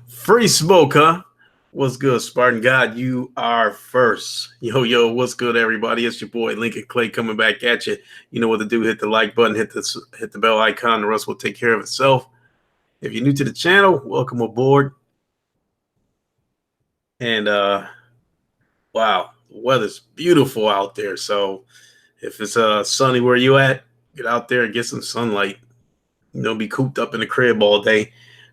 Free smoke, huh? What's good, Spartan God? You are first. Yo, what's good, everybody? It's your boy Lincoln Clay coming back at you. You know what to do. Hit the like button, hit the bell icon. The rest will take care of itself. If you're new to the channel, welcome aboard. And wow, the weather's beautiful out there. So if it's sunny where you at, get out there and get some sunlight. Be cooped up in the crib all day.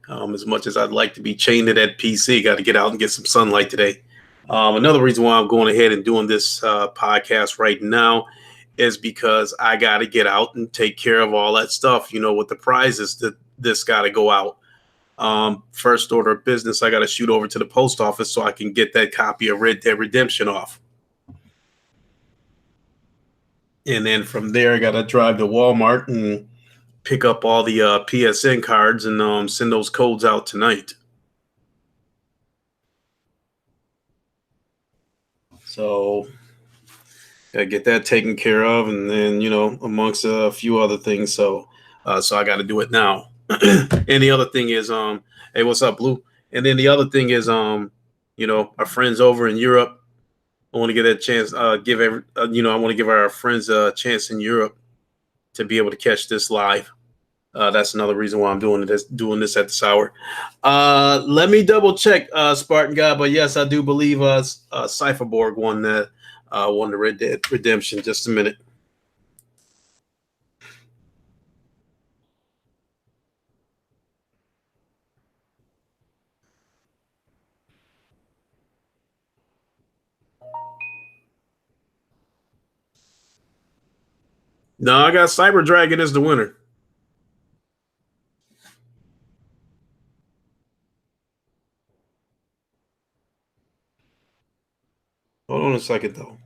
As much as I'd like to be chained to that PC, got to get out and get some sunlight today. Another reason why I'm going ahead and doing this podcast right now is because I got to get out and take care of all that stuff. With the prizes that this got to go out. First order of business, I got to shoot over to the post office so I can get that copy of Red Dead Redemption off. And then from there, I got to drive to Walmart and pick up all the PSN cards and send those codes out tonight. So gotta get that taken care of, and then amongst a few other things. So I got to do it now. And the other thing is, hey, what's up, Blue? And then the other thing is, our friends over in Europe. I want to get that chance. I want to give our friends a chance in Europe to be able to catch this live. That's another reason why I'm doing this at this hour. Let me double check, Spartan God. But yes, I do believe Cypherborg won the Red Dead Redemption. Just a minute. No, I got Cyber Dragon as the winner. Hold on a second, though.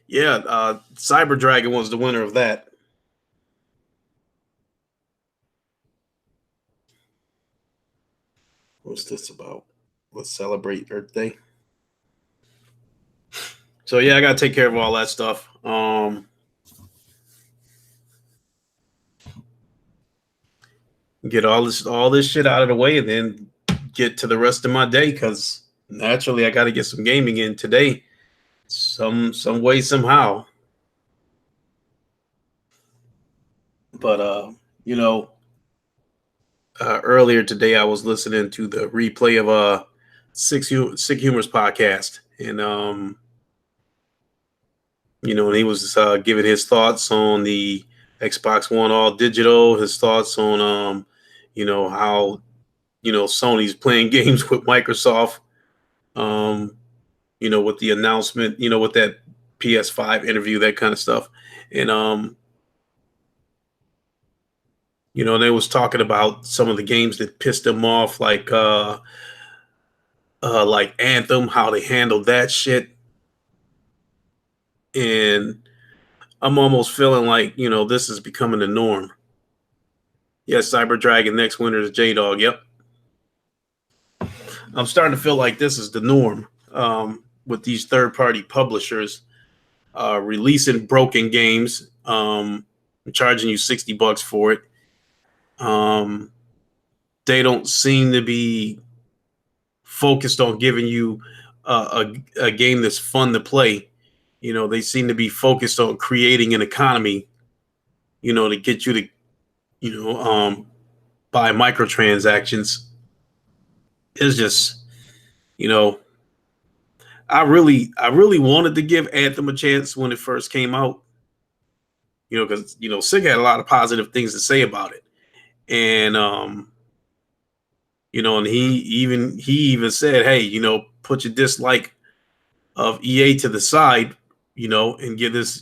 Yeah, Cyber Dragon was the winner of that. What's this about? Let's celebrate Earth Day. So yeah, I gotta take care of all that stuff. Get all this shit out of the way, and then get to the rest of my day, because naturally I got to get some gaming in today, some way, somehow. But earlier today I was listening to the replay of Sick Humor's podcast, and and he was giving his thoughts on the Xbox One all digital, his thoughts on how Sony's playing games with Microsoft, with the announcement, with that PS5 interview, that kind of stuff. And they was talking about some of the games that pissed them off, like Anthem, how they handled that shit. And I'm almost feeling like, this is becoming the norm. Yes, Cyber Dragon, next winner is J-Dog. Yep. I'm starting to feel like this is the norm, with these third-party publishers releasing broken games, charging you $60 for it. They don't seem to be focused on giving you a game that's fun to play. They seem to be focused on creating an economy, to get you to, buy microtransactions. It's just, I really wanted to give Anthem a chance when it first came out, because Sig had a lot of positive things to say about it, and and he even said, hey, put your dislike of EA to the side, and give this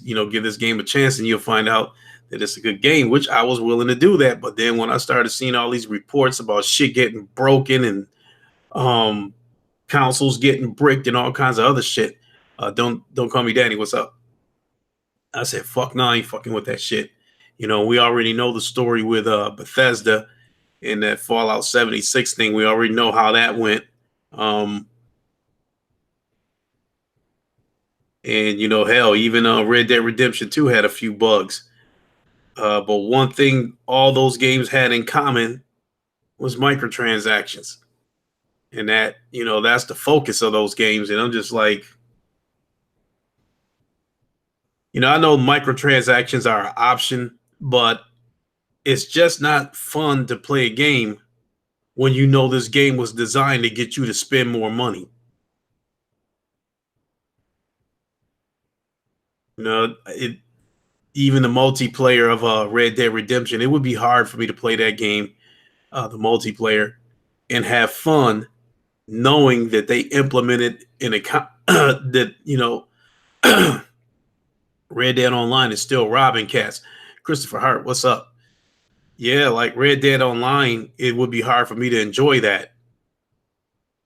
game a chance, and you'll find out that it's a good game, which I was willing to do that. But then when I started seeing all these reports about shit getting broken and consoles getting bricked and all kinds of other shit, don't call me daddy, what's up? I said, fuck no, I ain't fucking with that shit. We already know the story with Bethesda in that Fallout 76 thing. We already know how that went. Um, and hell, even Red Dead Redemption 2 had a few bugs. But one thing all those games had in common was microtransactions. And that's the focus of those games. And I'm just like, I know microtransactions are an option, but it's just not fun to play a game when you know this game was designed to get you to spend more money. Even the multiplayer of Red Dead Redemption, it would be hard for me to play that game, the multiplayer, and have fun knowing that they implemented in a that Red Dead Online is still robbing cats. Christopher Hart, what's up? Yeah, like Red Dead Online, it would be hard for me to enjoy that,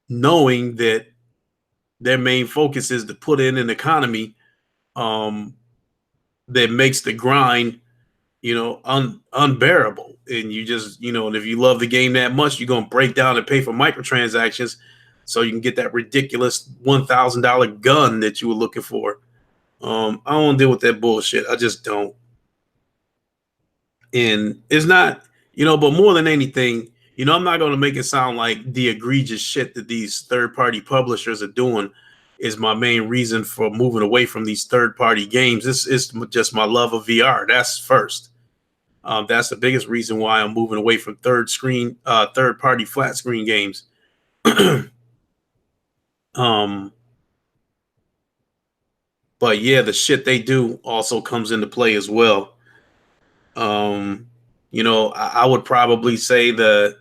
knowing that their main focus is to put in an economy um, that makes the grind, unbearable. And you just, and if you love the game that much, you're gonna break down and pay for microtransactions so you can get that ridiculous $1,000 gun that you were looking for. I don't deal with that bullshit. I just don't. And it's not, but more than anything, I'm not going to make it sound like the egregious shit that these third party publishers are doing is my main reason for moving away from these third party games. It's just my love of VR. That's first. That's the biggest reason why I'm moving away from third party flat screen games. But yeah, the shit they do also comes into play as well. I would probably say the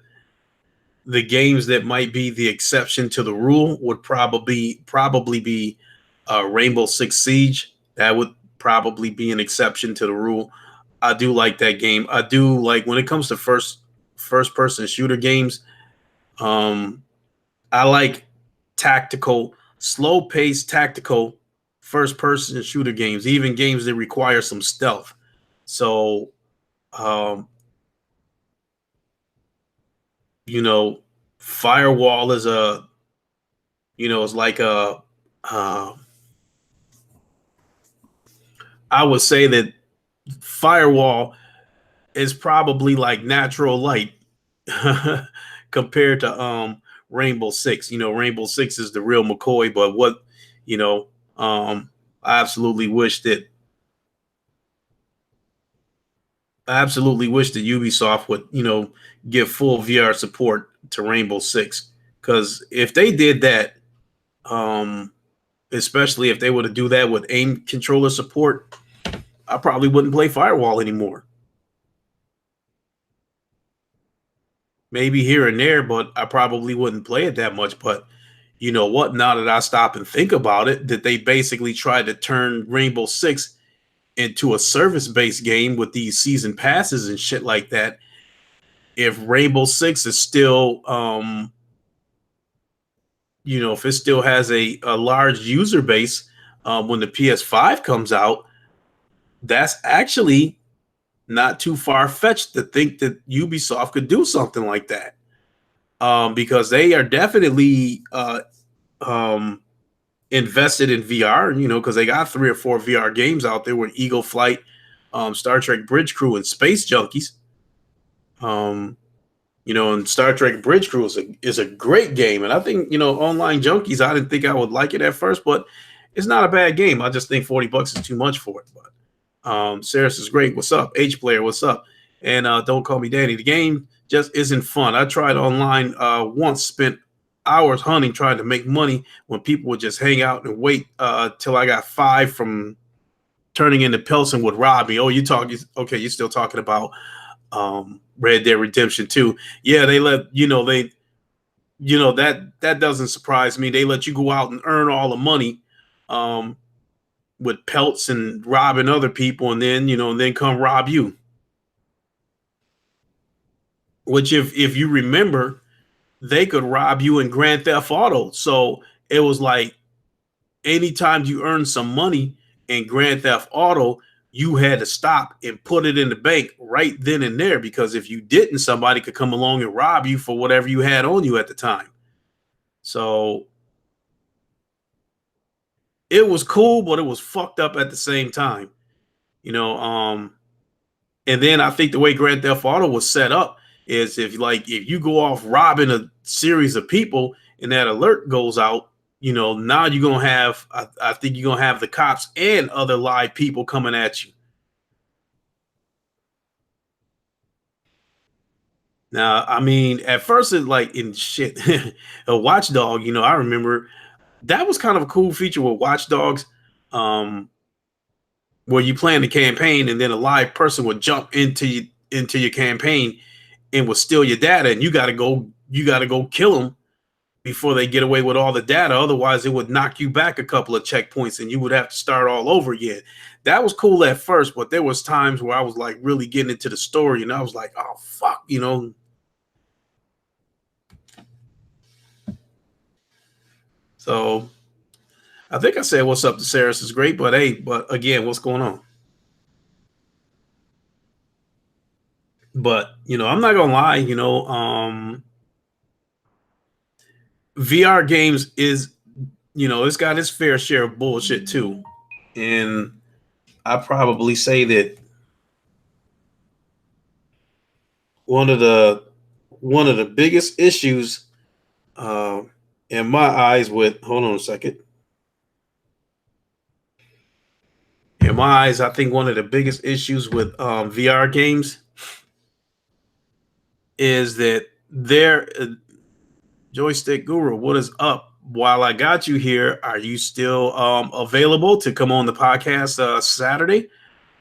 games that might be the exception to the rule would probably be Rainbow Six Siege. That would probably be an exception to the rule. I do like that game. I do like when it comes to first person shooter games. I like tactical, slow paced tactical first person shooter games, even games that require some stealth. So um, Firewall is is like I would say that Firewall is probably like natural light compared to Rainbow Six. Rainbow Six is the real McCoy, but I absolutely wish that Ubisoft would, give full VR support to Rainbow Six. Because if they did that, especially if they were to do that with aim controller support, I probably wouldn't play Firewall anymore. Maybe here and there, but I probably wouldn't play it that much. But you know what? Now that I stop and think about it, that they basically tried to turn Rainbow Six into a service-based game with these season passes and shit like that. If Rainbow Six is still, if it still has a large user base when the PS5 comes out, that's actually not too far fetched to think that Ubisoft could do something like that, because they are definitely invested in VR. Because they got 3 or 4 VR games out there with Eagle Flight, Star Trek Bridge Crew, and Space Junkies. And Star Trek Bridge Crew is a great game, and I think Online Junkies. I didn't think I would like it at first, but it's not a bad game. I just think $40 is too much for it. But Saris is great. What's up? H Player, what's up? And don't call me Danny. The game just isn't fun. I tried online once, spent hours hunting, trying to make money when people would just hang out and wait till I got 5 from turning into pelts and would rob me. Oh, okay, you're still talking about Red Dead Redemption 2. Yeah, they let that doesn't surprise me. They let you go out and earn all the money with pelts and robbing other people, and then come rob you. Which, if you remember, they could rob you in Grand Theft Auto. So it was like anytime you earn some money in Grand Theft Auto, you had to stop and put it in the bank right then and there, because if you didn't, somebody could come along and rob you for whatever you had on you at the time. So it was cool, but it was fucked up at the same time. You know, and then I think the way Grand Theft Auto was set up is if you go off robbing a series of people and that alert goes out, now you're gonna have I think you're gonna have the cops and other live people coming at you. Now, I mean, at first it's like in shit, a watchdog, I remember that was kind of a cool feature with watchdogs. Um, where you plan the campaign and then a live person would jump into your campaign and will steal your data, and you got to go kill them before they get away with all the data. Otherwise, it would knock you back a couple of checkpoints and you would have to start all over again. That was cool at first, but there was times where I was like really getting into the story and I was like, oh fuck. So I think I said what's up to Saris is great, but hey, but again, what's going on? But I'm not gonna lie, VR games is, it's got its fair share of bullshit too. And I probably say that one of the one of the biggest issues uh, in my eyes with hold on a second. In my eyes, I think one of the biggest issues with VR games is that their joystick guru, what is up? While I got you here, are you still available to come on the podcast Saturday?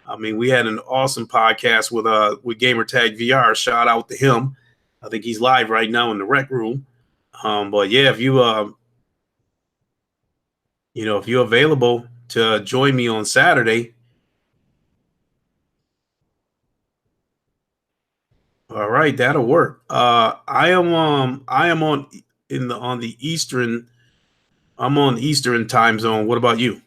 I mean, we had an awesome podcast with Gamertag VR. Shout out to him. I think he's live right now in the rec room. But yeah, if you're available to join me on Saturday, all right, that'll work. I am on the Eastern. I'm on Eastern time zone. What about you?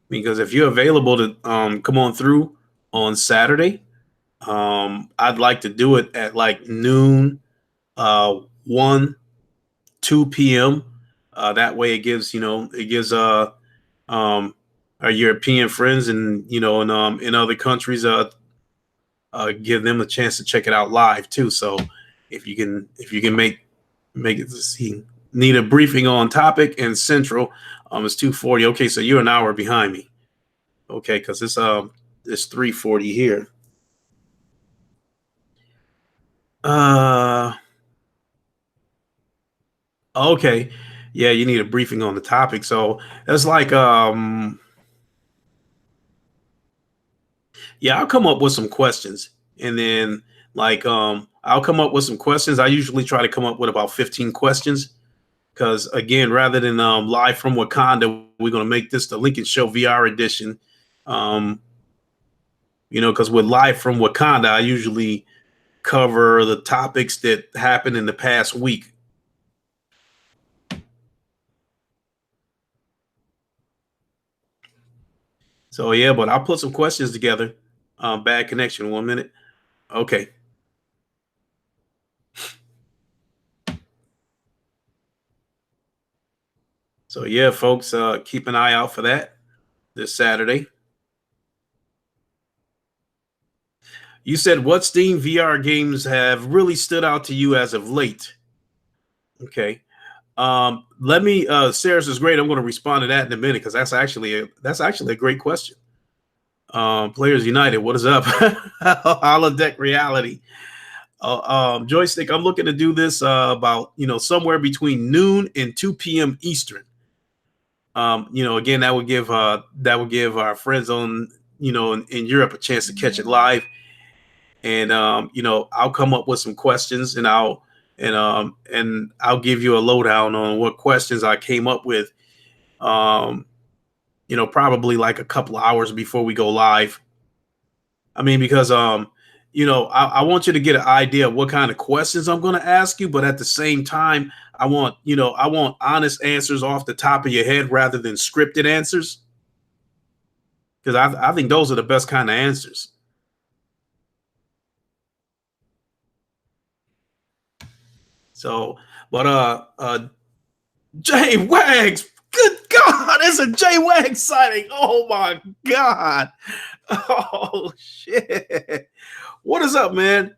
Because if you're available to come on through on Saturday, I'd like to do it at like noon, 1, 2 p.m. That way, it gives um, our European friends and in other countries give them a chance to check it out live too. So if you can make it, see, need a briefing on topic and central, it's 2:40. Okay, so you're an hour behind me. Okay, because it's 3:40 here. Uh okay. Yeah, you need a briefing on the topic. So it's like yeah, I'll come up with some questions and then like I'll come up with some questions. I usually try to come up with about 15 questions because again, rather than live from Wakanda, we're gonna make this the Lincoln Show VR edition. Um, because with live from Wakanda, I usually cover the topics that happened in the past week. So yeah, but I'll put some questions together. Bad connection. 1 minute. Okay. So yeah, folks, keep an eye out for that this Saturday. You said what Steam VR games have really stood out to you as of late? Okay. Let me. Sarah's is great. I'm going to respond to that in a minute because that's actually a great question. Players United, what is up? Holodeck reality. Joystick. I'm looking to do this about somewhere between noon and 2 p.m. Eastern. Again, that would give our friends on in Europe a chance to catch it live, and I'll come up with some questions and I'll give you a lowdown on what questions I came up with. Um, probably like a couple of hours before we go live. I mean, because I want you to get an idea of what kind of questions I'm going to ask you, but at the same time, I want honest answers off the top of your head rather than scripted answers. because I think those are the best kind of answers. So, but Jay Wags, good God, it's a Jay Wags sighting. Oh my God. Oh shit. What is up, man?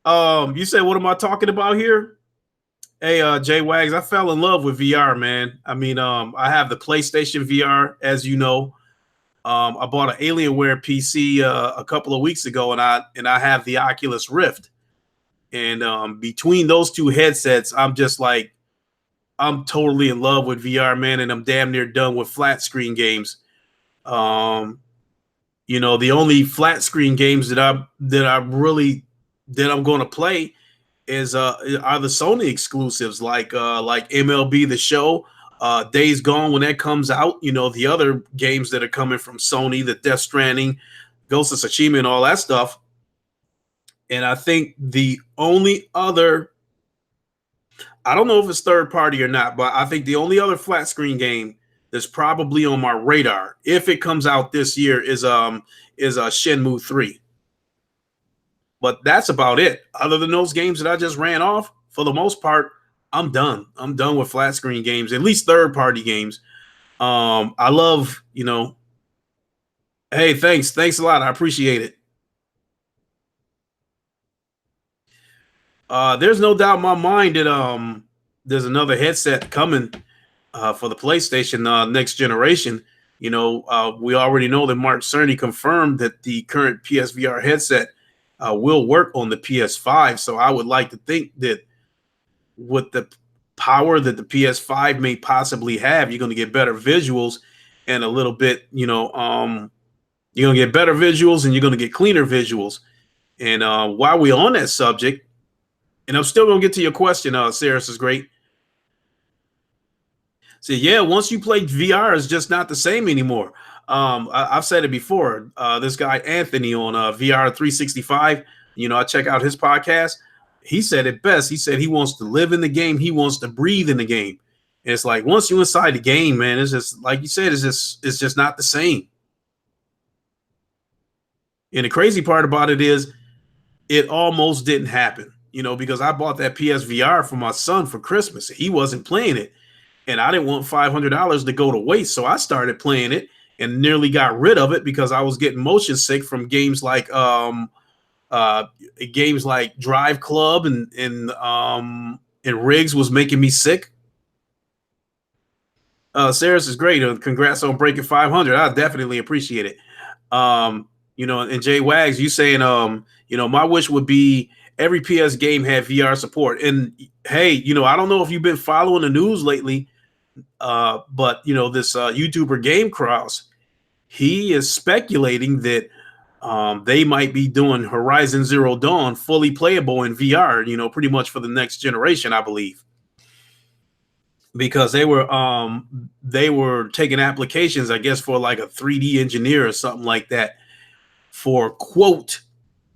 You said, what am I talking about here? Hey, Jay Wags, I fell in love with VR, man. I mean, I have the PlayStation VR, as you know. I bought an Alienware PC a couple of weeks ago, and I have the Oculus Rift. And between those two headsets, I'm just like, I'm totally in love with VR, man, and I'm damn near done with flat screen games. Um, the only flat screen games that I'm going to play is are the Sony exclusives like MLB The Show, Days Gone when that comes out. The other games that are coming from Sony, the Death Stranding, Ghost of Tsushima, and all that stuff. And I think the only other, I don't know if it's third party or not, but I think the only other flat screen game that's probably on my radar, if it comes out this year, is Shenmue 3. But that's about it. Other than those games that I just ran off, for the most part, I'm done. I'm done with flat screen games, at least third party games. I love, hey, thanks a lot. I appreciate it. There's no doubt in my mind that there's another headset coming for the PlayStation next generation. We already know that Mark Cerny confirmed that the current PSVR headset will work on the PS5. So I would like to think that with the power that the PS5 may possibly have, you're going to get better visuals and a little bit, you're going to get better visuals and you're going to get cleaner visuals. And while we're on that subject, and I'm still going to get to your question, Saris is great. So yeah, once you play VR, it's just not the same anymore. I've said it before. This guy Anthony on VR 365, I check out his podcast. He said it best. He said he wants to live in the game. He wants to breathe in the game. And it's like once you're inside the game, man, it's just like you said, it's just not the same. And the crazy part about it is, it almost didn't happen. Because I bought that PSVR for my son for Christmas. He wasn't playing it, and I didn't want $500 to go to waste. So I started playing it and nearly got rid of it because I was getting motion sick from games like Drive Club and Riggs was making me sick. Saris is great. Congrats on breaking 500. I definitely appreciate it. And Jay Wags, you saying, my wish would be every PS game had VR support. And hey, I don't know if you've been following the news lately, but this YouTuber Game Cross, he is speculating that they might be doing Horizon Zero Dawn fully playable in VR, pretty much for the next generation, I believe. Because they were taking applications, I guess, for like a 3D engineer or something like that for quote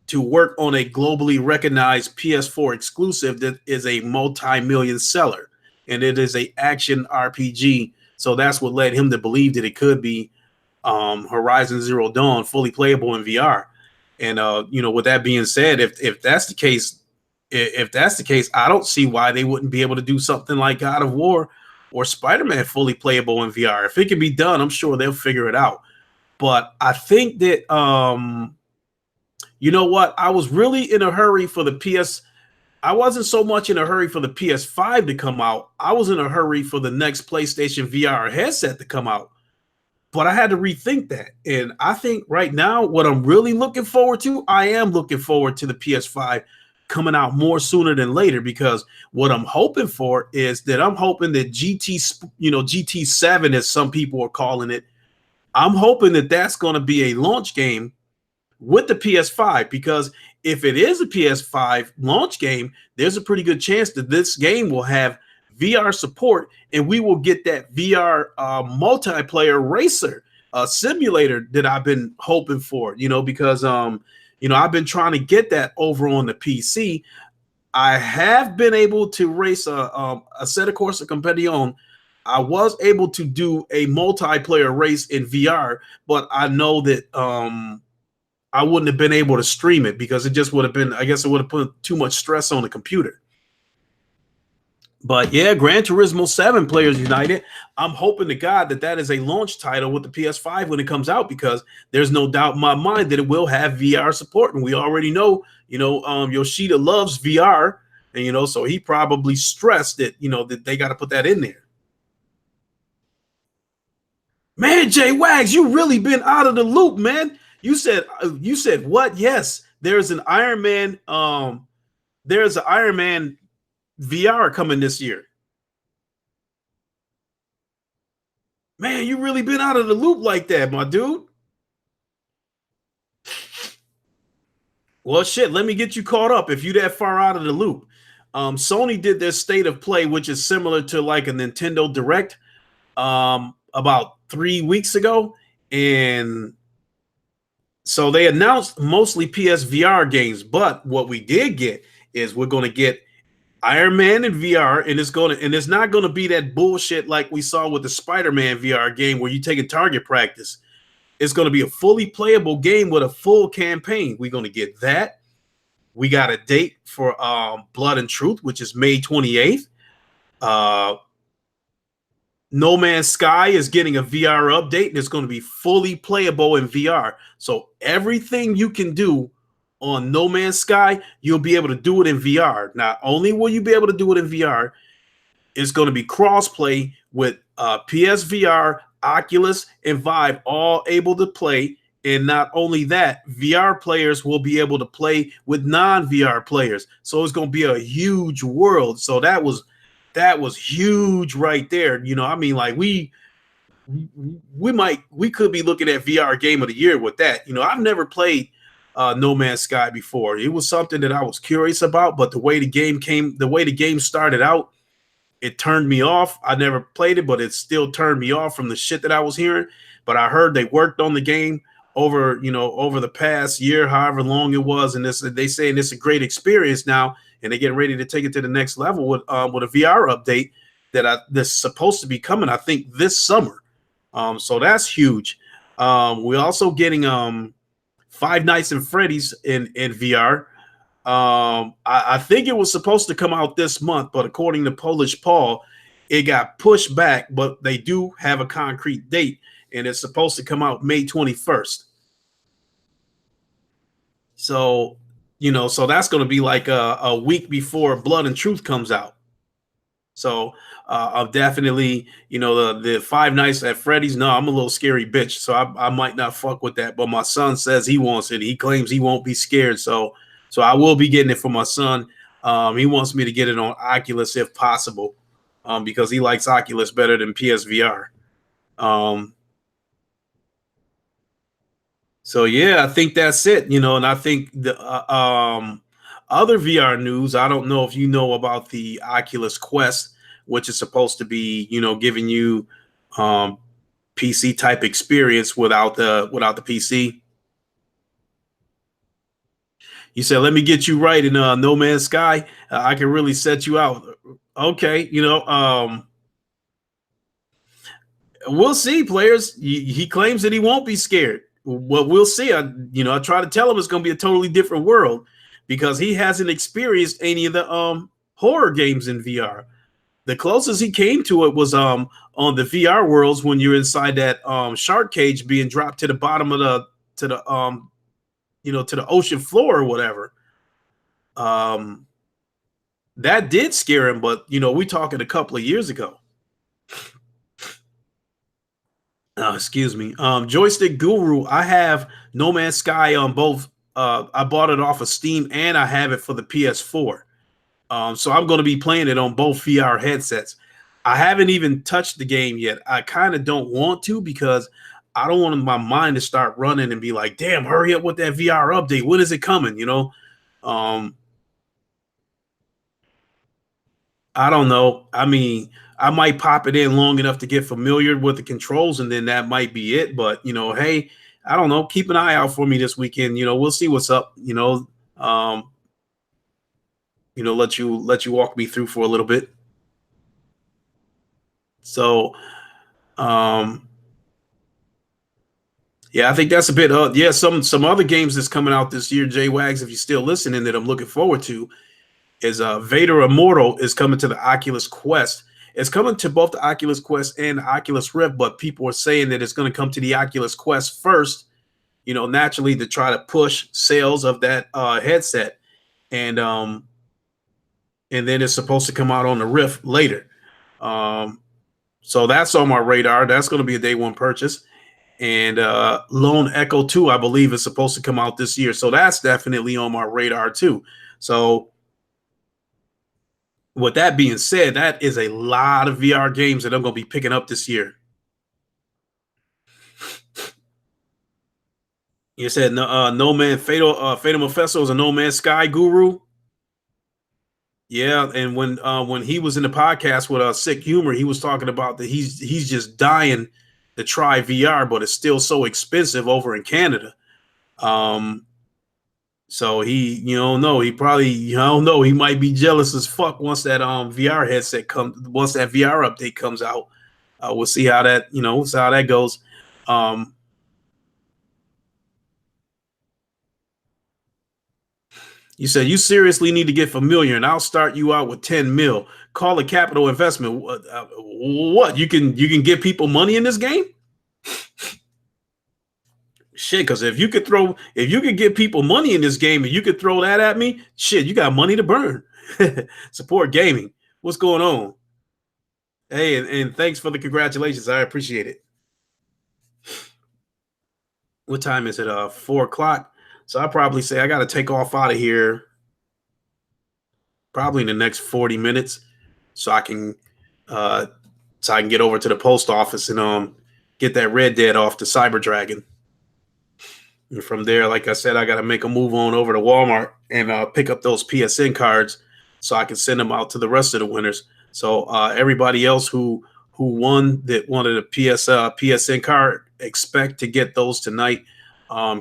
to work on a globally recognized PS4 exclusive that is a multi-million seller, and it is a action RPG. So that's what led him to believe that it could be Horizon Zero Dawn fully playable in VR. And with that being said, if that's the case, I don't see why they wouldn't be able to do something like God of War or Spider-Man fully playable in VR. If it can be done, I'm sure they'll figure it out. But I think that you know what? I was really in a hurry for the PS. I wasn't so much in a hurry for the PS5 to come out. I was in a hurry for the next PlayStation VR headset to come out. But I had to rethink that. And I think right now, what I'm really looking forward to, I am looking forward to the PS5 coming out more sooner than later, because what I'm hoping for is that I'm hoping that GT7, as some people are calling it, I'm hoping that that's going to be a launch game with the PS5, because if it is a PS5 launch game, there's a pretty good chance that this game will have VR support, and we will get that VR multiplayer racer simulator that I've been hoping for, because I've been trying to get that over on the PC. I have been able to race a Assetto Corsa Competizione I was able to do a multiplayer race in VR, but I know that I wouldn't have been able to stream it because it just would have been, I guess it would have put too much stress on the computer. But yeah, Gran Turismo 7 Players United. I'm hoping to God that that is a launch title with the PS5 when it comes out, because there's no doubt in my mind that it will have VR support. And we already know, Yoshida loves VR. And, so he probably stressed that, that they got to put that in there. Man, Jay Wags, you really been out of the loop, man. You said what? Yes, there's an Iron Man. There's an Iron Man VR coming this year. Man, you really been out of the loop like that, my dude. Well, shit, let me get you caught up if you that far out of the loop. Sony did their state of play, which is similar to like a Nintendo Direct, about 3 weeks ago. And so they announced mostly PSVR games, but what we did get is we're going to get Iron Man in VR, and it's not going to be that bullshit like we saw with the Spider-Man VR game where you take a target practice. It's going to be a fully playable game with a full campaign. We're going to get that. We got a date for Blood and Truth, which is May 28th. No Man's Sky is getting a VR update, and it's going to be fully playable in VR. So everything you can do on No Man's Sky, you'll be able to do it in VR. Not only will you be able to do it in VR, it's going to be cross-play with PSVR, Oculus, and Vive, all able to play. And not only that, VR players will be able to play with non-VR players. So it's going to be a huge world. So that was huge right there. Like we could be looking at VR Game of the Year with that. I've never played No Man's Sky before. It was something that I was curious about, but the way the game started out, it turned me off. I never played it, but it still turned me off from the shit that I was hearing. But I heard they worked on the game over the past year, however long it was, and they saying it's a great experience now, and they're getting ready to take it to the next level with a VR update that's supposed to be coming, I think, this summer. So that's huge. We're also getting Five Nights at Freddy's in VR. I think it was supposed to come out this month, but according to Polish Paul, it got pushed back, but they do have a concrete date, and it's supposed to come out May 21st. So, so that's going to be like a week before Blood and Truth comes out. So I'm definitely, the Five Nights at Freddy's. No, I'm a little scary bitch, so I might not fuck with that. But my son says he wants it. He claims he won't be scared. So I will be getting it for my son. He wants me to get it on Oculus if possible, because he likes Oculus better than PSVR. So yeah, I think that's it. And I think the other VR news. I don't know if you know about the Oculus Quest, which is supposed to be, giving you PC type experience without the PC. You said, let me get you right in No Man's Sky. I can really set you out. Okay, we'll see, players. He claims that he won't be scared. Well, we'll see. I try to tell him it's going to be a totally different world because he hasn't experienced any of the horror games in VR. The closest he came to it was on the VR worlds when you're inside that shark cage being dropped to the bottom of to the ocean floor or whatever. That did scare him, but we talking a couple of years ago. Excuse me. Joystick Guru. I have No Man's Sky on both. I bought it off of Steam and I have it for the PS4. So I'm going to be playing it on both VR headsets. I haven't even touched the game yet. I kind of don't want to because I don't want my mind to start running and be like, damn, hurry up with that VR update. When is it coming? I don't know. I mean, I might pop it in long enough to get familiar with the controls, and then that might be it. But hey, I don't know. Keep an eye out for me this weekend. We'll see what's up. Let you walk me through for a little bit. So, yeah, I think that's a bit. Yeah, some other games that's coming out this year, J Wags, if you're still listening, that I'm looking forward to is Vader Immortal is coming to the Oculus Quest. It's coming to both the Oculus Quest and the Oculus Rift, but people are saying that it's going to come to the Oculus Quest first, naturally to try to push sales of that headset, and then it's supposed to come out on the Rift later. So that's on my radar. That's going to be a day one purchase. And Lone Echo 2, I believe, is supposed to come out this year. So that's definitely on my radar too. So with that being said, that is a lot of VR games that I'm going to be picking up this year. You said No Man Fatal Mephisto is a No Man's Sky guru. Yeah, and when he was in the podcast with Sick Humor, he was talking about that he's just dying to try VR, but it's still so expensive over in Canada. So he I don't know, he might be jealous as fuck once that VR headset once that VR update comes out. We'll see how that goes. You said you seriously need to get familiar, and I'll start you out with 10 mil. Call it capital investment. What you can get people money in this game? Shit, because if you could get people money in this game and you could throw that at me, shit, you got money to burn. Support gaming. What's going on? Hey, and thanks for the congratulations. I appreciate it. What time is it? 4 o'clock. So I probably say I got to take off out of here probably in the next 40 minutes, so I can get over to the post office and get that Red Dead off the Cyber Dragon. And from there, like I said, I got to make a move on over to Walmart and pick up those PSN cards so I can send them out to the rest of the winners. So everybody else who wanted a PSN card, expect to get those tonight.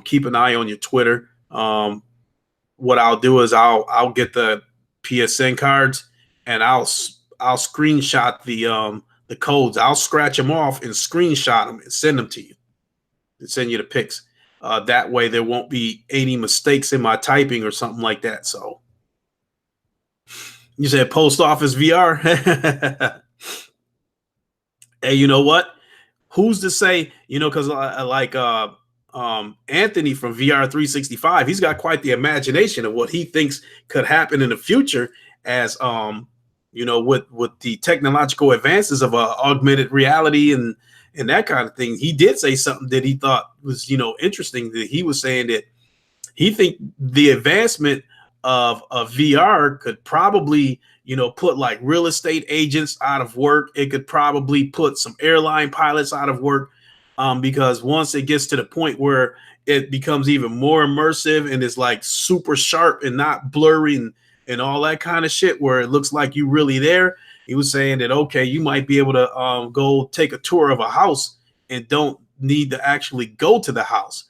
Keep an eye on your Twitter. What I'll do is I'll get the PSN cards and I'll screenshot the codes. I'll scratch them off and screenshot them and send them to you. And send you the pics. That way there won't be any mistakes in my typing or something like that. So you said post office VR. Hey, you know what? Who's to say? Because Anthony from VR 365, he's got quite the imagination of what he thinks could happen in the future as with the technological advances of augmented reality and that kind of thing. He did say something that he thought was interesting, that he was saying that he think the advancement of VR could probably put like real estate agents out of work. It could probably put some airline pilots out of work. Because once it gets to the point where it becomes even more immersive and it's like super sharp and not blurry and all that kind of shit, where it looks like you really there. He was saying that, okay, you might be able to go take a tour of a house and don't need to actually go to the house.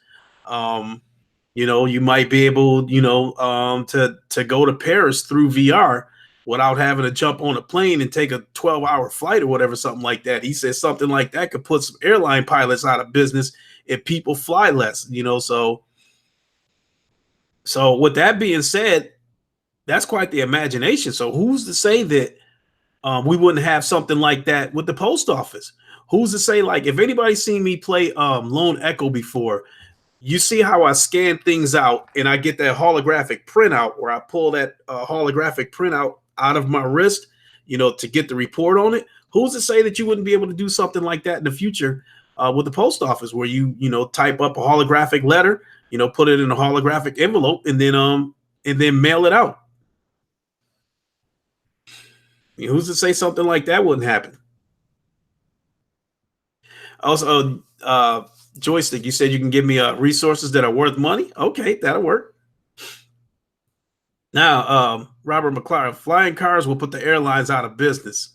You might be able, to go to Paris through VR without having to jump on a plane and take a 12-hour flight or whatever, something like that. He says something like that could put some airline pilots out of business if people fly less, So with that being said, that's quite the imagination. So who's to say that we wouldn't have something like that with the post office? Who's to say, like, if anybody's seen me play Lone Echo before, you see how I scan things out and I get that holographic printout where I pull that holographic printout out of my wrist, to get the report on it. Who's to say that you wouldn't be able to do something like that in the future with the post office, where you type up a holographic letter, put it in a holographic envelope and then mail it out? Who's to say something like that wouldn't happen? Also, Joystick, you said you can give me resources that are worth money. Okay, that'll work. Now, Robert McLaren, flying cars will put the airlines out of business.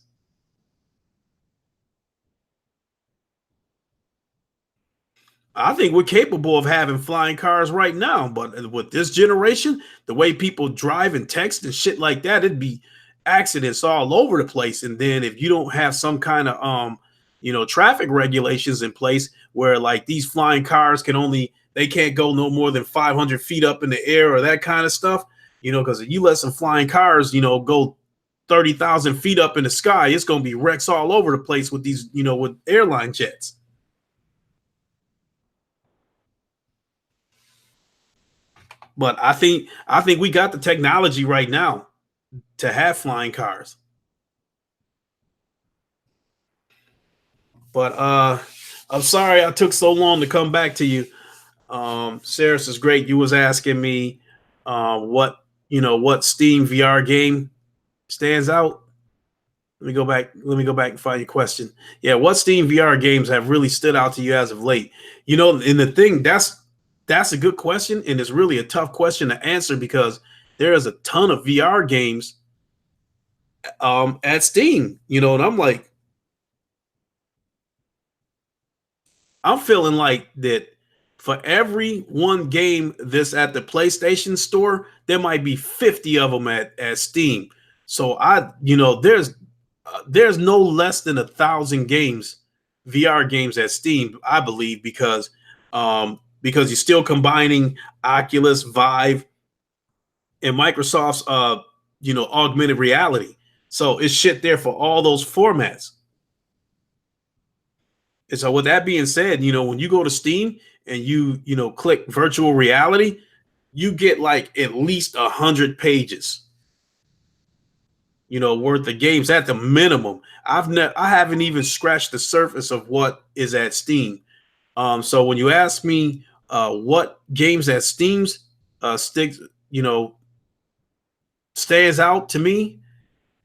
I think we're capable of having flying cars right now, but with this generation, the way people drive and text and shit like that, accidents all over the place. And then if you don't have some kind of traffic regulations in place where like these flying cars they can't go no more than 500 feet up in the air or that kind of stuff, because if you let some flying cars, go 30,000 feet up in the sky, it's going to be wrecks all over the place with these, with airline jets. But I think we got the technology right now to have flying cars. But I'm sorry I took so long to come back to you. Saris is great. You was asking me what Steam VR game stands out. Let me go back and find your question. Yeah, what Steam VR games have really stood out to you as of late? And the thing that's a good question, and it's really a tough question to answer because there is a ton of VR games at Steam, and I'm feeling like that for every one game that's at the PlayStation store, there might be 50 of them at Steam. So there's no less than 1,000 games, VR games at Steam, I believe, because you're still combining Oculus, Vive, and Microsoft's augmented reality. So it's shit there for all those formats. And so with that being said, when you go to Steam and you click virtual reality, you get like at least 100 pages, worth of games at the minimum. I haven't even scratched the surface of what is at Steam. So when you ask me what games at Steam's stands out to me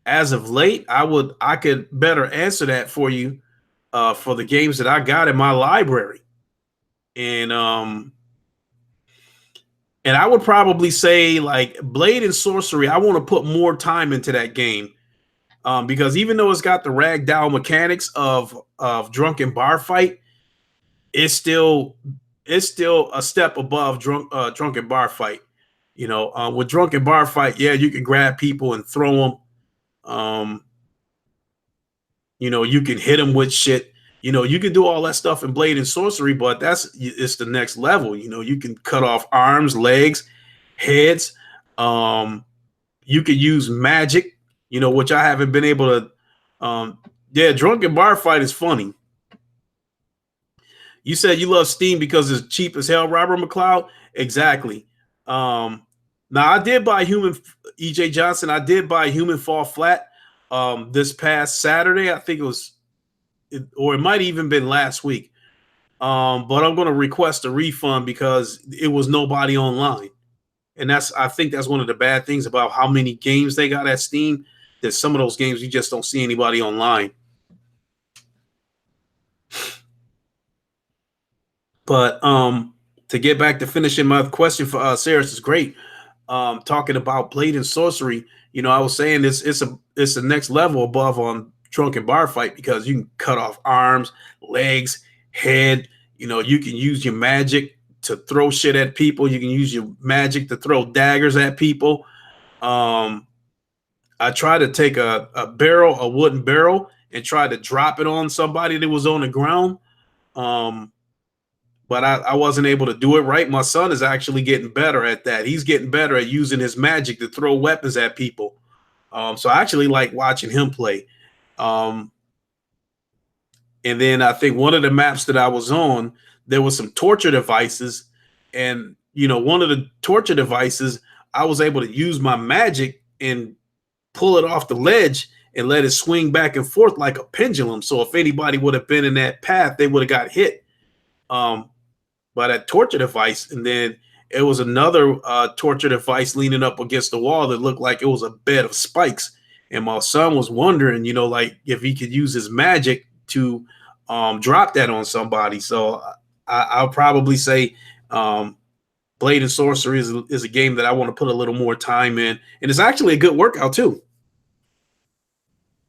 as of late, I could better answer that for you for the games that I got in my library. And I would probably say like Blade and Sorcery, I want to put more time into that game. Because even though it's got the ragdoll mechanics of Drunken Bar Fight, it's still a step above Drunken Bar Fight. With Drunken Bar Fight, yeah, you can grab people and throw them. You can hit them with shit. You can do all that stuff in Blade and Sorcery, but it's the next level. You can cut off arms, legs, heads. You can use magic, which I haven't been able to. Drunken Bar Fight is funny. You said you love Steam because it's cheap as hell, Robert McLeod. Exactly. Now I did buy EJ Johnson. I did buy Human Fall Flat this past Saturday. I think or it might even been last week. But I'm going to request a refund because it was nobody online. And I think that's one of the bad things about how many games they got at Steam, that some of those games you just don't see anybody online. But to get back to finishing my question for Saris is great. Talking about Blade and Sorcery, I was saying it's the next level above on Drunken Bar Fight because you can cut off arms, legs, head. You can use your magic to throw shit at people. You can use your magic to throw daggers at people. I tried to take a wooden barrel, and try to drop it on somebody that was on the ground. But I wasn't able to do it right. My son is actually getting better at that. He's getting better at using his magic to throw weapons at people. So I actually like watching him play. And then I think one of the maps that I was on, there was some torture devices. And, one of the torture devices, I was able to use my magic and pull it off the ledge and let it swing back and forth like a pendulum. So if anybody would have been in that path, they would have got hit by that torture device. And then it was another torture device leaning up against the wall that looked like it was a bed of spikes. And my son was wondering, like if he could use his magic to drop that on somebody. So I'll probably say Blade and Sorcery is a game that I want to put a little more time in. And it's actually a good workout too.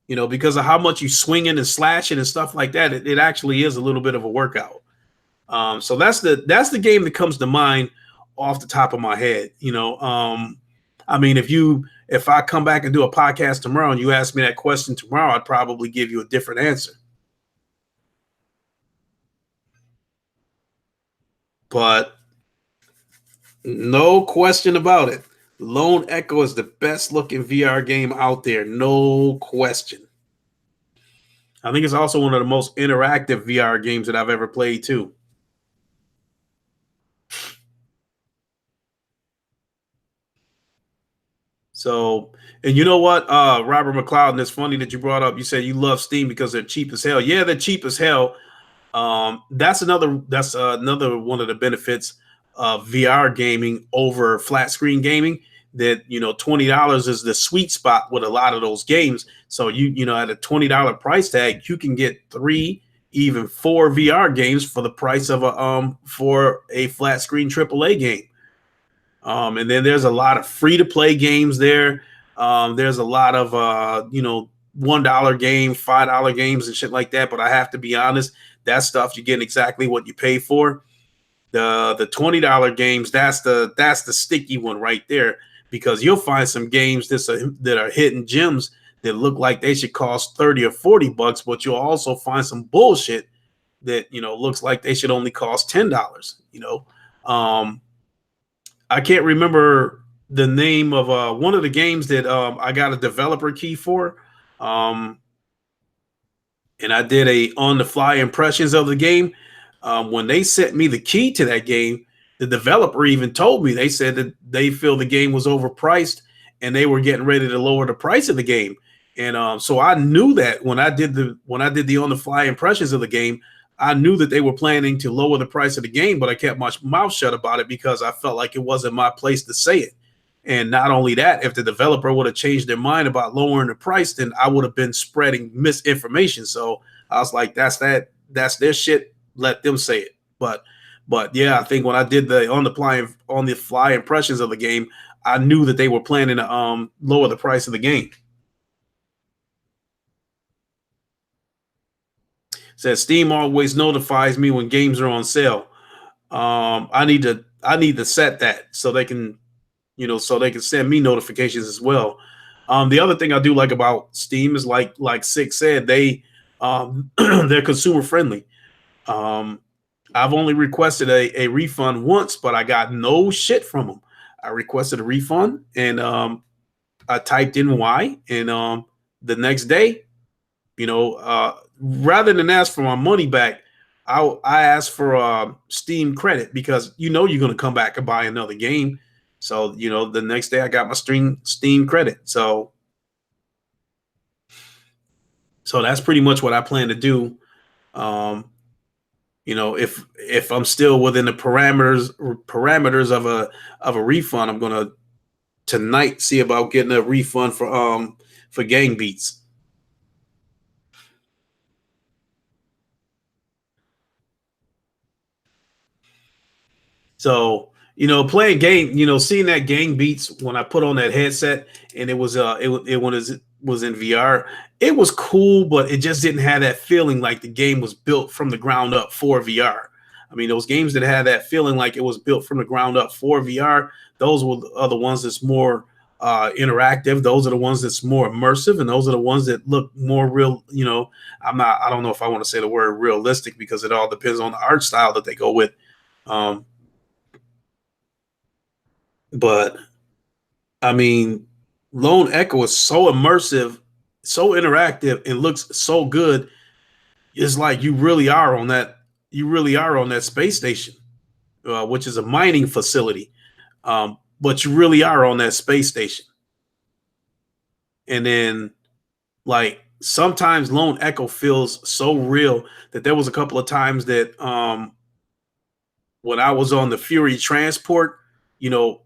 Because of how much you swinging and slashing and stuff like that, it actually is a little bit of a workout. So that's the game that comes to mind off the top of my head. I mean, if I come back and do a podcast tomorrow and you ask me that question tomorrow, I'd probably give you a different answer. But no question about it, Lone Echo is the best looking VR game out there. No question. I think it's also one of the most interactive VR games that I've ever played too. So, and you know what, Robert McLeod, and it's funny that you brought up. You said you love Steam because they're cheap as hell. Yeah, they're cheap as hell. That's another one of the benefits of VR gaming over flat screen gaming. That $20 is the sweet spot with a lot of those games. So at a $20 price tag, you can get three, even four VR games for the price of a flat screen AAA game. And then there's a lot of free to play games there. There's a lot of $1 game, $5 games, and shit like that. But I have to be honest, that stuff you get exactly what you pay for. The $20 games, that's the sticky one right there, because you'll find some games that are hidden gems that look like they should cost 30 or $40, but you'll also find some bullshit that looks like they should only cost $10. Um, I can't remember the name of one of the games that I got a developer key for. Um, and I did a on the fly impressions of the game. When they sent me the key to that game, the developer even told me, they said that they feel the game was overpriced and they were getting ready to lower the price of the game. And so I knew that when I did the on the fly impressions of the game, I knew that they were planning to lower the price of the game, but I kept my mouth shut about it because I felt like it wasn't my place to say it. And not only that, if the developer would have changed their mind about lowering the price, then I would have been spreading misinformation. So I was like, that's their shit. Let them say it. But yeah, I think when I did the on the fly impressions of the game, I knew that they were planning to lower the price of the game. Says Steam always notifies me when games are on sale. I need to set that so they can send me notifications as well. The other thing I do like about Steam is like Six said, they're consumer friendly. Um, I've only requested a refund once, but I got no shit from them. I requested a refund and I typed in why, and the next day, rather than ask for my money back, I asked for Steam credit because you're going to come back and buy another game. So the next day I got my Steam credit. So that's pretty much what I plan to do. Um, if I'm still within the parameters of a refund, I'm gonna tonight see about getting a refund for Gang Beats. So playing game, seeing that Gang Beats when I put on that headset and it was in VR, it was cool, but it just didn't have that feeling like the game was built from the ground up for VR. I mean, those games that had that feeling like it was built from the ground up for VR, those are the ones that's more interactive. Those are the ones that's more immersive, and those are the ones that look more real. I don't know if I want to say the word realistic because it all depends on the art style that they go with. Um, But I mean, Lone Echo is so immersive, so interactive, and looks so good. It's like you really are on that. You really are on that space station, which is a mining facility. But you really are on that space station. And then, like sometimes Lone Echo feels so real that there was a couple of times that when I was on the Fury transport, you know,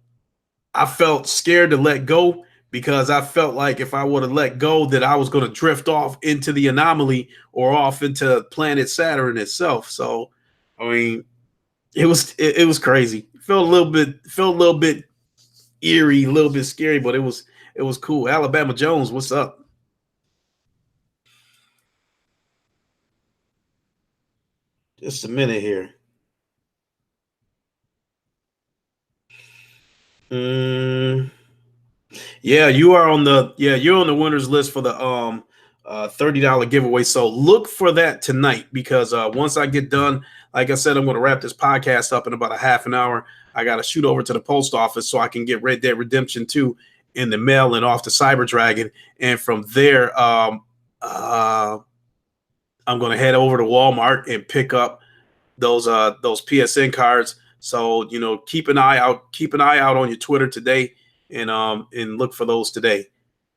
I felt scared to let go because I felt like if I would have let go, that I was going to drift off into the anomaly or off into planet Saturn itself. So, I mean, it was crazy. It felt a little bit eerie, a little bit scary, but it was cool. Alabama Jones, what's up? Just a minute here. Mm, Yeah, you're on the winners list for the $30 giveaway. So look for that tonight because once I get done, like I said, I'm going to wrap this podcast up in about a half an hour. I got to shoot over to the post office so I can get Red Dead Redemption 2 in the mail and off to Cyber Dragon. And from there, I'm going to head over to Walmart and pick up those PSN cards. So keep an eye out. Keep an eye out on your Twitter today, and look for those today.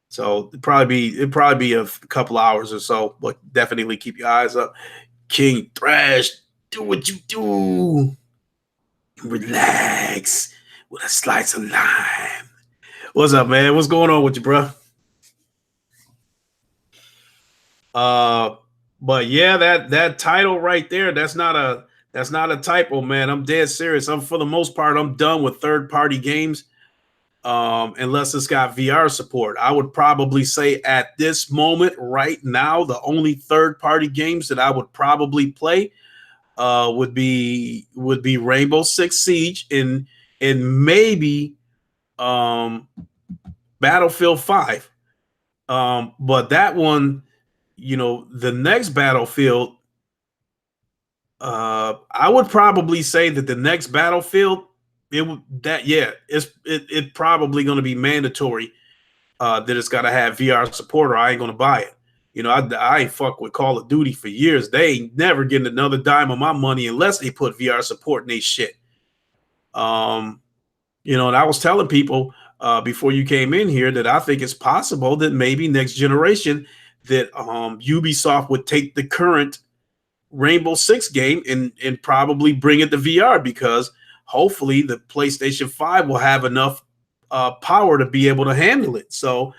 So it'd probably be a couple hours or so, but definitely keep your eyes up. King Thrash, do what you do. Relax with a slice of lime. What's up, man? What's going on with you, bro? Uh, but yeah, that title right there, that's not a typo, man. I'm dead serious. I'm for the most part, I'm done with third party games. Unless it's got VR support. I would probably say at this moment, right now, the only third party games that I would probably play would be Rainbow Six Siege and maybe um, Battlefield 5. But that one, the next Battlefield, I would probably say that the next Battlefield, it probably going to be mandatory that it's got to have VR support, or I ain't going to buy it. I ain't fuck with Call of Duty for years. They ain't never getting another dime of my money unless they put VR support in their shit. And I was telling people before you came in here that I think it's possible that maybe next generation that Ubisoft would take the current Rainbow Six game and probably bring it to VR because hopefully the PlayStation 5 will have enough power to be able to handle it. So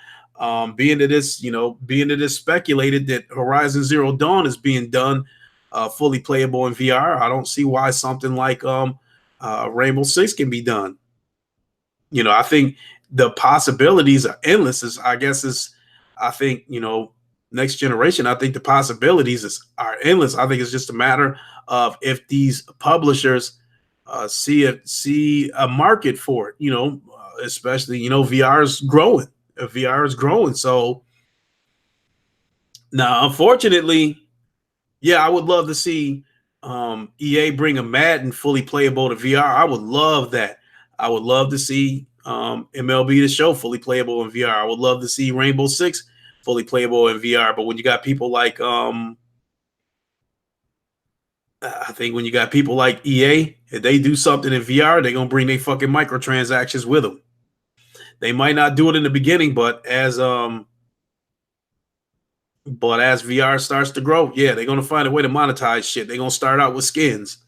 being that it's speculated that Horizon Zero Dawn is being done fully playable in VR, I don't see why something like Rainbow Six can be done. I think the possibilities are endless. I think, next generation, I think the possibilities are endless. I think it's just a matter of if these publishers see a market for it, especially, VR is growing. VR is growing. So now, unfortunately, yeah, I would love to see EA bring a Madden fully playable to VR. I would love that. I would love to see MLB The Show fully playable in VR. I would love to see Rainbow Six fully playable in VR. But when you got people like I think when you got people like EA, if they do something in VR, they're gonna bring their fucking microtransactions with them. They might not do it in the beginning, but as VR starts to grow, yeah, they're gonna find a way to monetize shit. They're gonna start out with skins.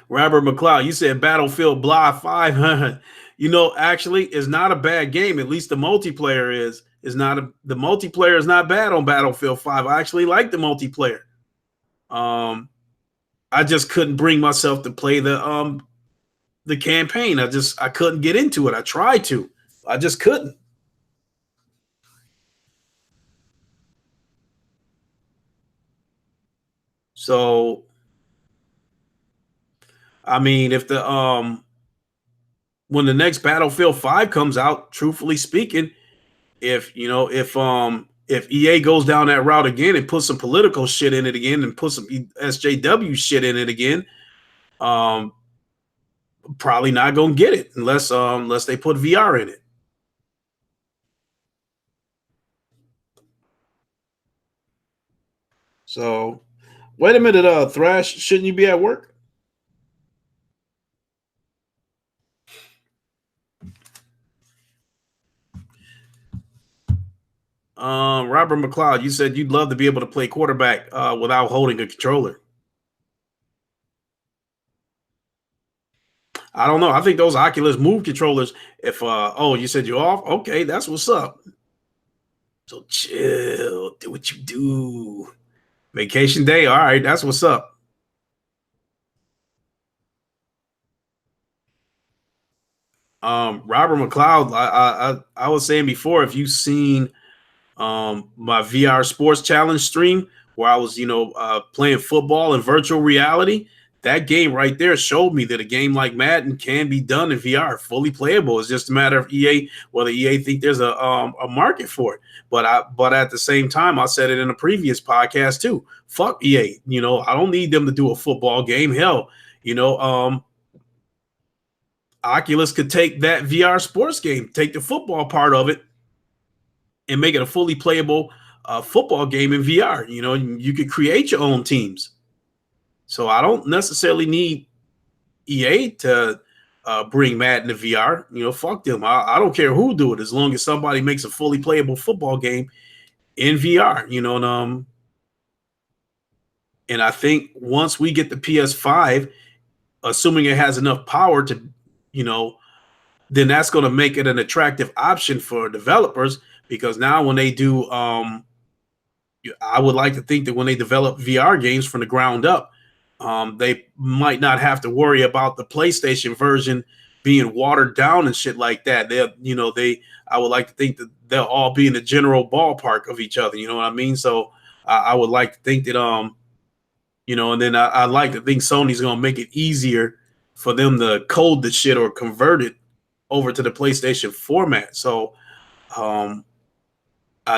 Robert McLeod, you said Battlefield Blah 5. Actually, it's not a bad game. At least the multiplayer the multiplayer is not bad on Battlefield 5. I actually like the multiplayer. I just couldn't bring myself to play the campaign. I couldn't get into it. I tried to. I just couldn't. So I mean, if the when the next Battlefield 5 comes out, truthfully speaking, if EA goes down that route again and put some political shit in it again and put some SJW shit in it again, probably not gonna get it unless they put VR in it. So wait a minute, Thrash, shouldn't you be at work? Robert McLeod, you said you'd love to be able to play quarterback without holding a controller. I don't know. I think those Oculus Move controllers. If you said you're off, okay, that's what's up. So chill, do what you do. Vacation day, all right, that's what's up. Robert McLeod, I was saying before, if you've seen my VR Sports Challenge stream where I was, playing football in virtual reality, that game right there showed me that a game like Madden can be done in VR, fully playable. It's just a matter of whether EA think there's a market for it. But at the same time, I said it in a previous podcast too. Fuck EA. You know, I don't need them to do a football game. Hell, you know, Oculus could take that VR sports game, take the football part of it, and make it a fully playable football game in VR. You know, you could create your own teams. So I don't necessarily need EA to bring Madden to VR. You know, fuck them. I don't care who do it as long as somebody makes a fully playable football game in VR. You know, and I think once we get the PS5, assuming it has enough power to, you know, then that's going to make it an attractive option for developers because now when they do, I would like to think that when they develop VR games from the ground up, they might not have to worry about the PlayStation version being watered down and shit like that. I would like to think that they'll all be in the general ballpark of each other. You know what I mean? So I would like to think that, and then I like to think Sony's going to make it easier for them to code the shit or convert it over to the PlayStation format. So,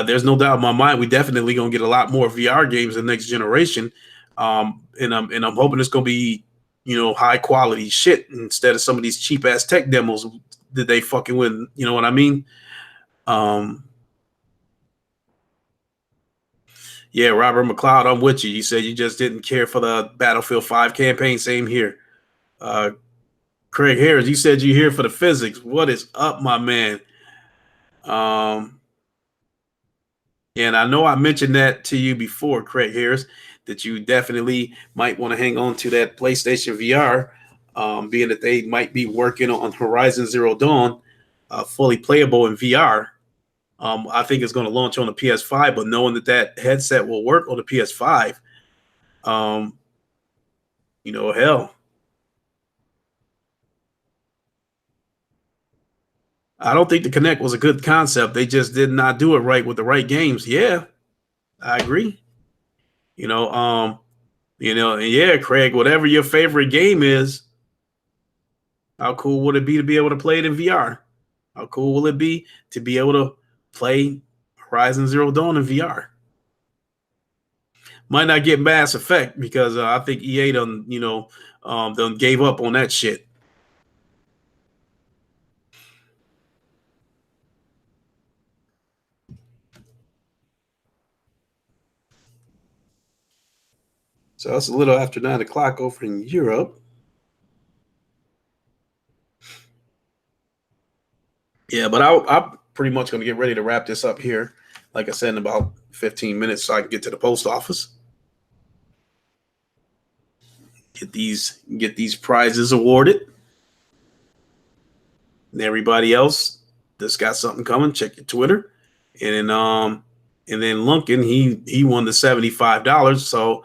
there's no doubt in my mind we definitely gonna get a lot more VR games in the next generation, and I'm hoping it's gonna be high quality shit instead of some of these cheap ass tech demos that they fucking with. You know what I mean? Yeah, Robert McLeod, I'm with you. You said you just didn't care for the Battlefield 5 campaign. Same here. Craig Harris, you said you're here for the physics. What is up, my man? And I know I mentioned that to you before, Craig Harris, that you definitely might want to hang on to that PlayStation VR, being that they might be working on Horizon Zero Dawn, fully playable in VR. I think it's going to launch on the PS5, but knowing that headset will work on the PS5, hell, I don't think the Kinect was a good concept. They just did not do it right with the right games. Yeah, I agree. And yeah, Craig, whatever your favorite game is, how cool would it be to be able to play it in VR? How cool will it be to be able to play Horizon Zero Dawn in VR? Might not get Mass Effect because I think EA done gave up on that shit. So it's a little after 9 o'clock over in Europe. Yeah, but I'm pretty much going to get ready to wrap this up here. Like I said, in about 15 minutes, so I can get to the post office. Get these prizes awarded. And everybody else that's got something coming, check your Twitter. And then Lunkin, he won the $75. So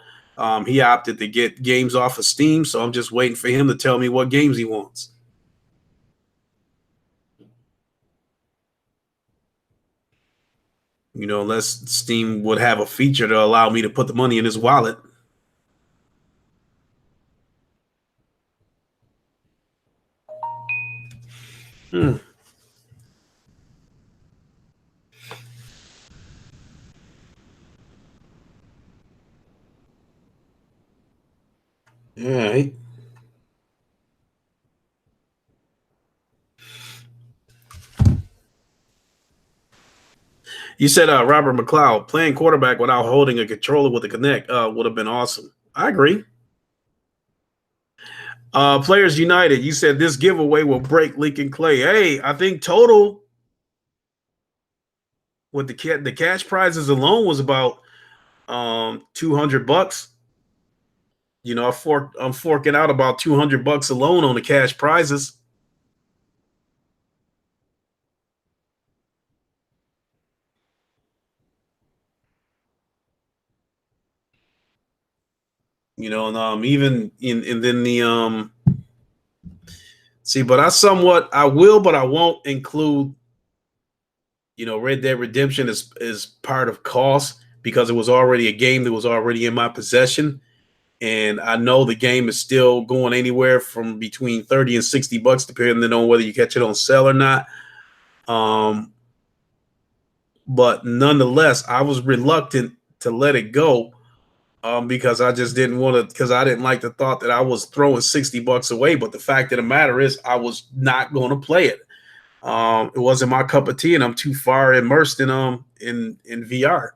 he opted to get games off of Steam. So I'm just waiting for him to tell me what games he wants. Unless Steam would have a feature to allow me to put the money in his wallet. All right. You said Robert McLeod playing quarterback without holding a controller with a Kinect would have been awesome. I agree. Players United, you said this giveaway will break Lincoln Clay. Hey, I think total with the cash prizes alone was about $200. I'm forking out about $200 alone on the cash prizes. And even and then the see, but I will, but I won't include Red Dead Redemption is part of cost because it was already a game that was already in my possession. and I know the game is still going anywhere from between 30 and $60, depending on whether you catch it on sale or not. Um, but nonetheless, I was reluctant to let it go, because I just didn't want to, because I didn't like the thought that I was throwing $60 away. But the fact of the matter is, I was not going to play it. It wasn't my cup of tea, and I'm too far immersed in VR.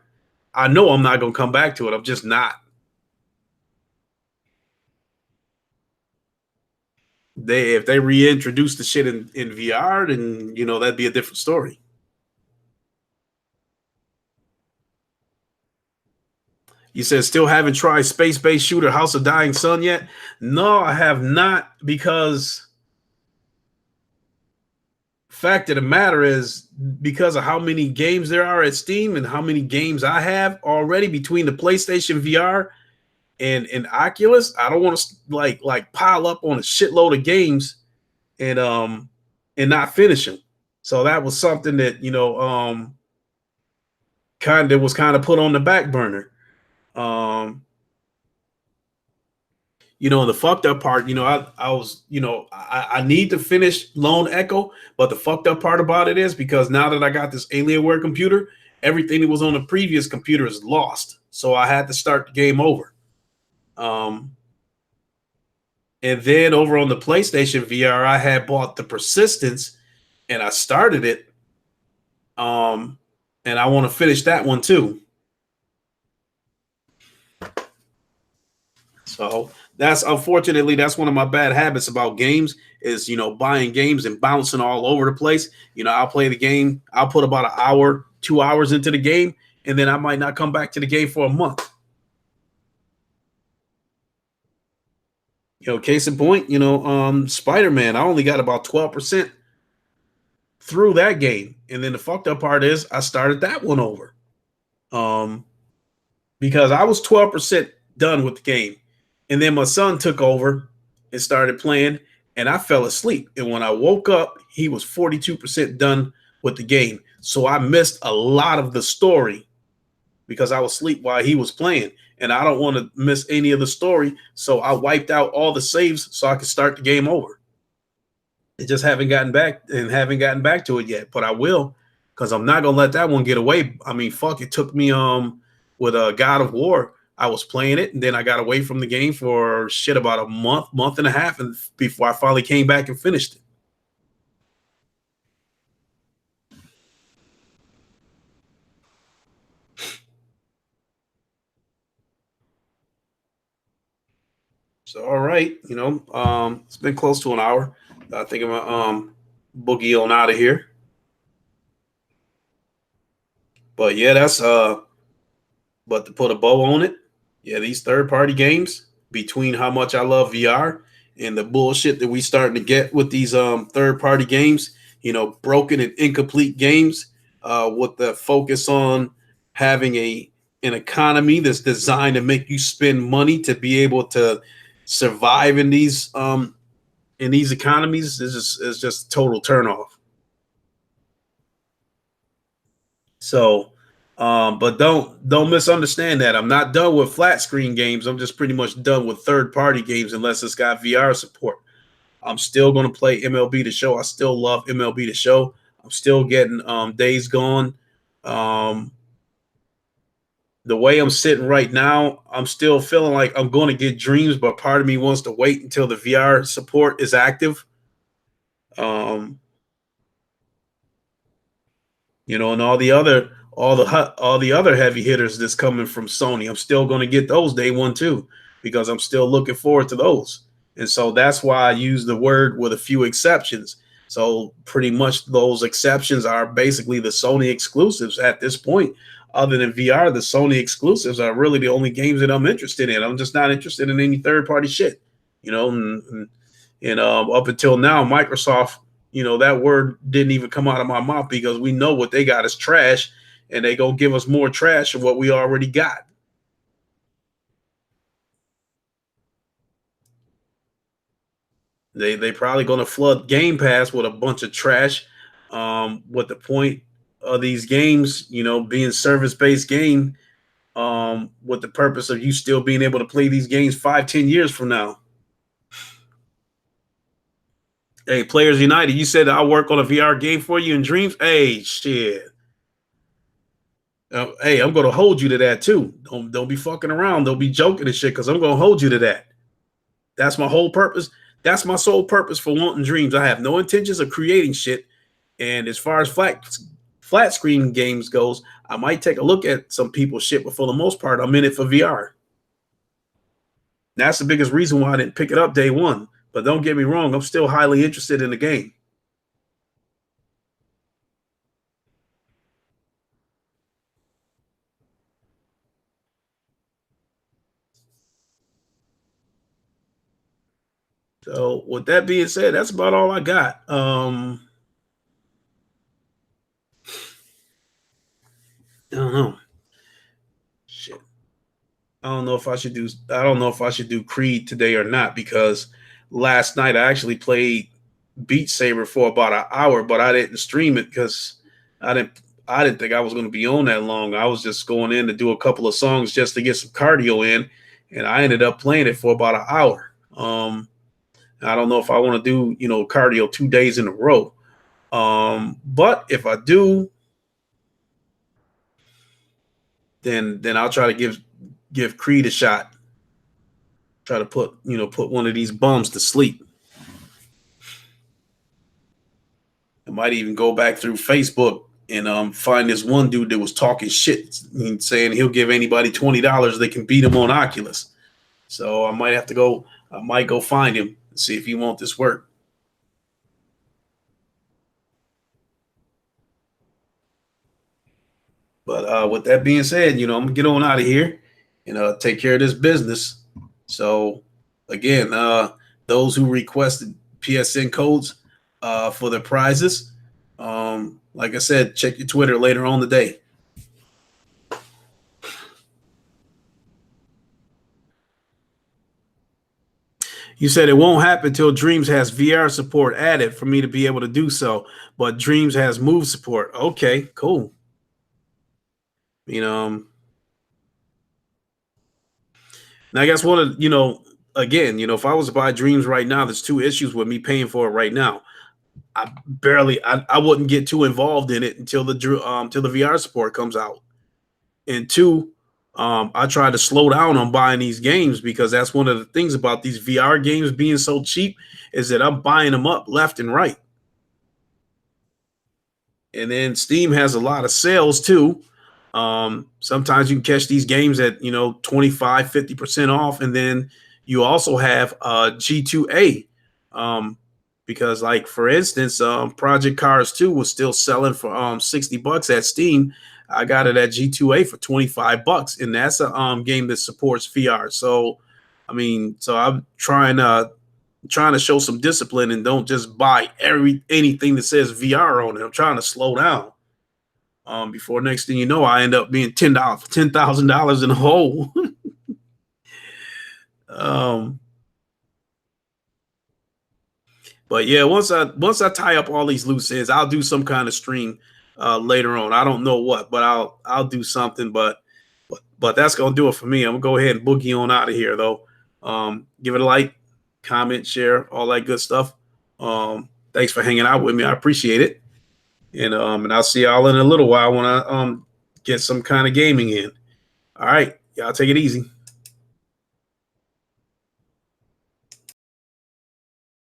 I know I'm not going to come back to it. I'm just not. They If they reintroduce the shit in VR, then that'd be a different story. You said still haven't tried Space Based Shooter House of Dying Sun yet? No, I have not, because fact of the matter is, because of how many games there are at Steam and how many games I have already between the PlayStation VR and Oculus, I don't want to like pile up on a shitload of games and not finish them. So that was something that kind of put on the back burner. Um, the fucked up part, I was, I need to finish Lone Echo, but the fucked up part about it is, because now that I got this Alienware computer, everything that was on the previous computer is lost. So I had to start the game over. Um, and then over on the PlayStation VR, I had bought the Persistence and I started it. Um, and I want to finish that one too. So that's one of my bad habits about games is, buying games and bouncing all over the place. I'll play the game, I'll put about an hour, 2 hours into the game, and then I might not come back to the game for a month. Case in point, Spider-Man, I only got about 12% through that game. And then the fucked up part is I started that one over. Um, because I was 12% done with the game. And then my son took over and started playing, and I fell asleep. And when I woke up, he was 42% done with the game. So I missed a lot of the story because I was asleep while he was playing. And I don't want to miss any of the story. So I wiped out all the saves so I could start the game over. I just haven't gotten back to it yet, but I will, because I'm not gonna let that one get away. I mean, fuck, it took me with a God of War. I was playing it, and then I got away from the game for shit about a month and a half, and before I finally came back and finished it. So all right, it's been close to an hour. I think I'm gonna boogie on out of here. But yeah, that's but to put a bow on it, yeah, these third party games, between how much I love VR and the bullshit that we starting to get with these third party games, broken and incomplete games, with the focus on having an economy that's designed to make you spend money to be able to survive in these economies, is just total turnoff. So, but don't misunderstand that. I'm not done with flat screen games. I'm just pretty much done with third party games unless it's got VR support. I'm still going to play MLB The Show. I still love MLB The Show. I'm still getting Days Gone. Um, the way I'm sitting right now, I'm still feeling like I'm going to get Dreams, but part of me wants to wait until the VR support is active. Um, and all the other heavy hitters that's coming from Sony, I'm still going to get those day one too, because I'm still looking forward to those. And so that's why I use the word with a few exceptions. So pretty much those exceptions are basically the Sony exclusives at this point. Other than VR, the Sony exclusives are really the only games that I'm interested in. I'm just not interested in any third party shit, and up until now, Microsoft, that word didn't even come out of my mouth, because we know what they got is trash, and they gonna give us more trash of what we already got. They probably gonna flood Game Pass with a bunch of trash. With the point of these games, being service based game, with the purpose of you still being able to play these games 5, 10 years from now. Hey, Players United, you said I'll work on a VR game for you in Dreams. Hey, shit. Hey, I'm gonna hold you to that too. Don't be fucking around. Don't be joking and shit, because I'm gonna hold you to that. That's my whole purpose. That's my sole purpose for wanting Dreams. I have no intentions of creating shit. And as far as flat screen games goes, I might take a look at some people's shit, but for the most part, I'm in it for VR. That's the biggest reason why I didn't pick it up day one. But don't get me wrong, I'm still highly interested in the game. So with that being said, that's about all I got. I don't know. Shit. I don't know if I should do. I don't know if I should do Creed today or not, because last night I actually played Beat Saber for about an hour, but I didn't stream it because I didn't. I didn't think I was going to be on that long. I was just going in to do a couple of songs just to get some cardio in, and I ended up playing it for about an hour. I don't know if I want to do cardio 2 days in a row. But if I do, then I'll try to give Creed a shot. Try to put one of these bums to sleep. I might even go back through Facebook and find this one dude that was talking shit, saying he'll give anybody $20 they can beat him on Oculus. So I might have to go. I might go find him and see if he want this work. But with that being said, I'm gonna get on out of here and take care of this business. So again, those who requested PSN codes for their prizes, like I said, check your Twitter later on today. You said it won't happen until Dreams has VR support added for me to be able to do so, but Dreams has Move support. Okay, cool. And I guess again, if I was to buy Dreams right now, there's two issues with me paying for it right now. I wouldn't get too involved in it until the VR support comes out. And two, I try to slow down on buying these games, because that's one of the things about these VR games being so cheap, is that I'm buying them up left and right. And then Steam has a lot of sales too. Sometimes you can catch these games at 25, 50% off, and then you also have G2A. Because, like, for instance, Project Cars 2 was still selling for $60 at Steam. I got it at G2A for $25, and that's a game that supports VR. So, I mean, I'm trying to show some discipline and don't just buy anything that says VR on it. I'm trying to slow down. Before next thing you know, I end up being $10,000 in the hole. But yeah, once I tie up all these loose ends, I'll do some kind of stream later on. I don't know what, but I'll do something. But that's gonna do it for me. I'm gonna go ahead and boogie on out of here though. Give it a like, comment, share, all that good stuff. Thanks for hanging out with me. I appreciate it. And I'll see y'all in a little while when I get some kind of gaming in. All right, y'all take it easy.